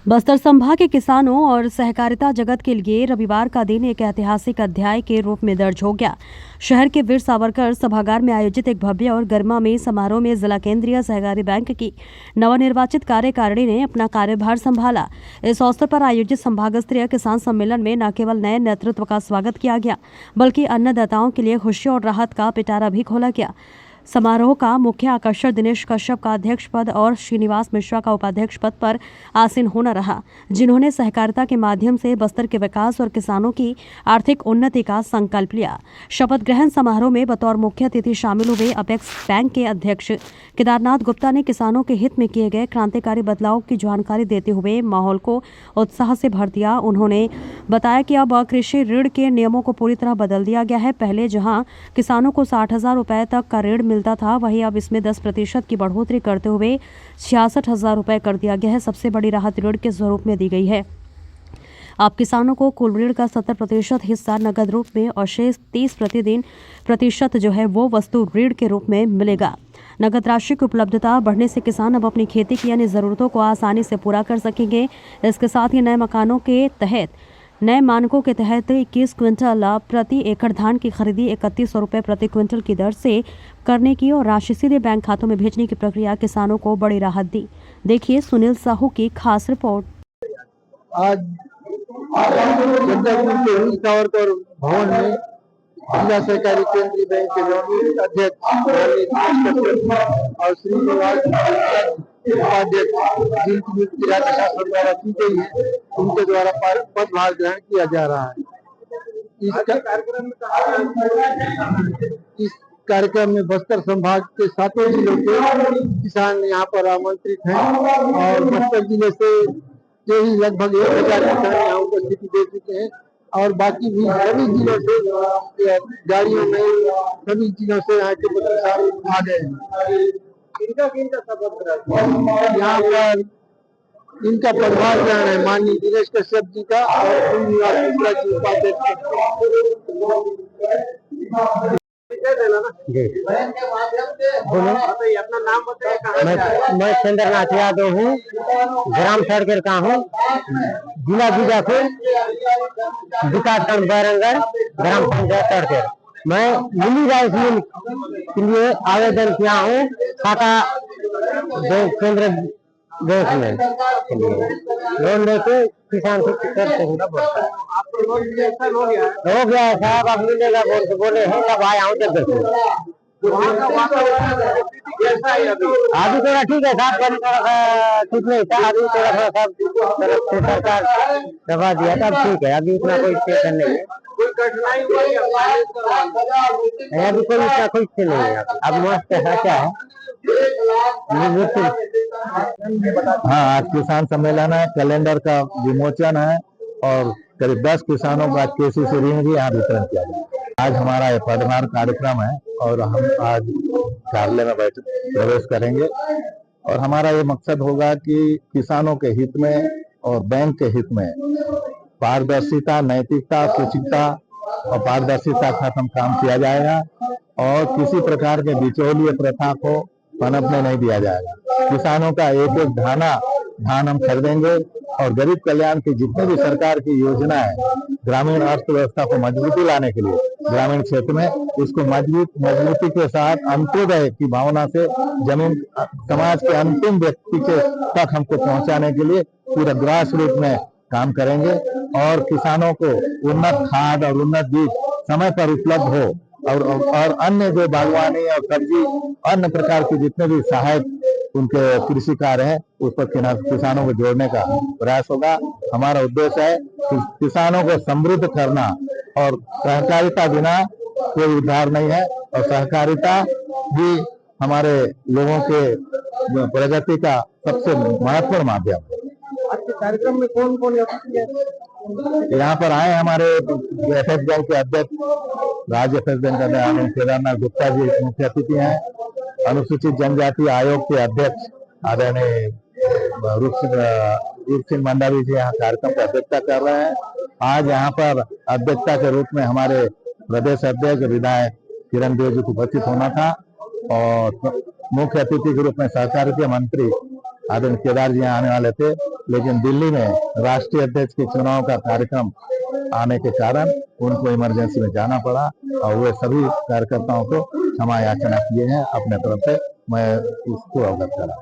बस्तर संभाग के किसानों और सहकारिता जगत के लिए रविवार का दिन एक ऐतिहासिक अध्याय के रूप में दर्ज हो गया। शहर के वीर सावरकर सभागार में आयोजित एक भव्य और गरिमामय समारोह में जिला केंद्रीय सहकारी बैंक की नवनिर्वाचित कार्यकारिणी ने अपना कार्यभार संभाला। इस अवसर पर आयोजित संभाग स्तरीय किसान सम्मेलन में न केवल नए नेतृत्व का स्वागत किया गया, बल्कि अन्नदाताओं के लिए खुशी और राहत का पिटारा भी खोला गया। समारोह का मुख्य आकर्षण दिनेश कश्यप का अध्यक्ष पद और श्रीनिवास मिश्रा का उपाध्यक्ष पद पर आसीन होना रहा, जिन्होंने सहकारिता के माध्यम से बस्तर के विकास और किसानों की आर्थिक उन्नति का संकल्प लिया। शपथ ग्रहण समारोह में बतौर मुख्य अतिथि शामिल हुए अपेक्स बैंक के अध्यक्ष केदारनाथ गुप्ता ने किसानों के हित में किए गए क्रांतिकारी बदलाव की जानकारी देते हुए माहौल को उत्साह से भर दिया। उन्होंने बताया कि अब कृषि ऋण के नियमों को पूरी तरह बदल दिया गया है। पहले जहां किसानों को 60,000 रुपए तक का ऋण मिलता था, वहीं अब इसमें 10% की बढ़ोतरी करते हुए 66,000 रुपए कर दिया गया है। सबसे बड़ी राहत ऋण के स्वरूप में दी गई है। अब किसानों को कुल ऋण का 70% हिस्सा नकद रूप में और शेष 30% जो है वो वस्तु ऋण के रूप में मिलेगा। नकद राशि की उपलब्धता बढ़ने से किसान अब अपनी खेती की अन्य जरूरतों को आसानी से पूरा कर सकेंगे। इसके साथ ही नए मकानों के तहत नए मानकों के तहत 21 क्विंटल प्रति एकड़ धान की खरीदी 3100 रुपये प्रति क्विंटल की दर से करने की और राशि सीधे बैंक खातों में भेजने की प्रक्रिया किसानों को बड़ी राहत दी। देखिए सुनील साहू की खास रिपोर्ट। आज सावरकर भवन में जिला सहकारी केंद्रीय बैंक के नवनियुक्त अध्यक्ष और श्रीनिवास उपाध्यक्ष जिनकी नियुक्ति राज्य शासन द्वारा की गई है, उनके द्वारा पदभार ग्रहण किया जा रहा है। इस कार्यक्रम में बस्तर संभाग के 7 जिलों के किसान यहाँ पर आमंत्रित हैं और बस्तर जिले से ही लगभग 1000 किसान यहाँ उपस्थिति दे चुके हैं और बाकी भी सभी जिलों से गाड़ियों में सभी जिलों से यहाँ के किसान आ गए हैं। यहाँ पर इनका पदभार ग्रहण है माननीय दिनेश कश्यप जी का और श्रीनिवास मिश्रा जी उपाध्यक्ष। अपना नाम बताइए। मैं चंद्रनाथ यादव हूँ, ग्राम सड़केर का हूँ, जिला बीजापुर, विकास खंड बैरंगढ़, ग्राम पंचायत सड़केर। मैं मिनी राइस मिल के लिए आवेदन किया हूँ खाता केंद्र बैंक में लोन लेके किसान को करते हैं। हो गया है साहब, अब मिलेगा बोल के बोले हैं, तब आया हूँ। तब देखो अभी थोड़ा ठीक है साहब, पहले थोड़ा ठीक नहीं था, अभी थोड़ा तरफ से सरकार दबा दिया था, ठीक है। अभी इतना कोई टेंशन नहीं है, अभी कोई इतना कोई नहीं है, अब मस्त है। क्या है हाँ, आज किसान सम्मेलन है, कैलेंडर का विमोचन है और करीब 10 किसानों का केसीसी ऋण भी यहाँ वितरण किया गया। आज हमारा ये पदभार कार्यक्रम है और हम आज कार्यालय में प्रवेश करेंगे और हमारा ये मकसद होगा कि किसानों के हित में और बैंक के हित में पारदर्शिता, नैतिकता, शुचिता और पारदर्शिता के साथ हम काम किया जाएगा और किसी प्रकार के बिचौलिए प्रथा को पनपने नहीं दिया जाएगा। किसानों का एक एक धान हम खरीदेंगे और गरीब कल्याण की जितने भी सरकार की योजना है, ग्रामीण अर्थव्यवस्था को मजबूती लाने के लिए ग्रामीण क्षेत्र में इसको मजबूती के साथ अंत्योदय की भावना से जमीन समाज के अंतिम व्यक्ति के तक हमको पहुंचाने के लिए पूरा ग्रास रूट में काम करेंगे और किसानों को उन्नत खाद और उन्नत बीज समय पर उपलब्ध हो और अन्य जो बागवानी और सब्जी अन्य प्रकार के जितने भी सहायक उनके कृषि कार्य है उस पर किसानों को जोड़ने का प्रयास होगा। हमारा उद्देश्य है कि किसानों को समृद्ध करना और सहकारिता बिना कोई उद्धार नहीं है और सहकारिता भी हमारे लोगों के प्रगति का सबसे महत्वपूर्ण माध्यम है। कार्यक्रम में कौन कौन यहाँ पर आए हमारे एफएस बैंक के अध्यक्ष राज्य एफएस बैंक के अध्यक्ष केदारनाथ गुप्ता जी मुख्य अतिथि हैं। अनुसूचित जनजाति आयोग के अध्यक्ष आदरणीय रूप सिंह मंडावी जी यहाँ कार्यक्रम की अध्यक्षता कर रहे हैं। आज यहाँ पर अध्यक्षता के रूप में हमारे प्रदेश अध्यक्ष विधायक किरण देव जी को उपस्थित होना था और मुख्य अतिथि के रूप में सहकारिता मंत्री आदरणीय केदार जी आने वाले थे, लेकिन दिल्ली में राष्ट्रीय अध्यक्ष के चुनाव का कार्यक्रम आने के कारण उनको इमरजेंसी में जाना पड़ा और वे सभी कार्यकर्ताओं को क्षमा याचना किए हैं अपने तरफ से। मैं इसको अवगत करा।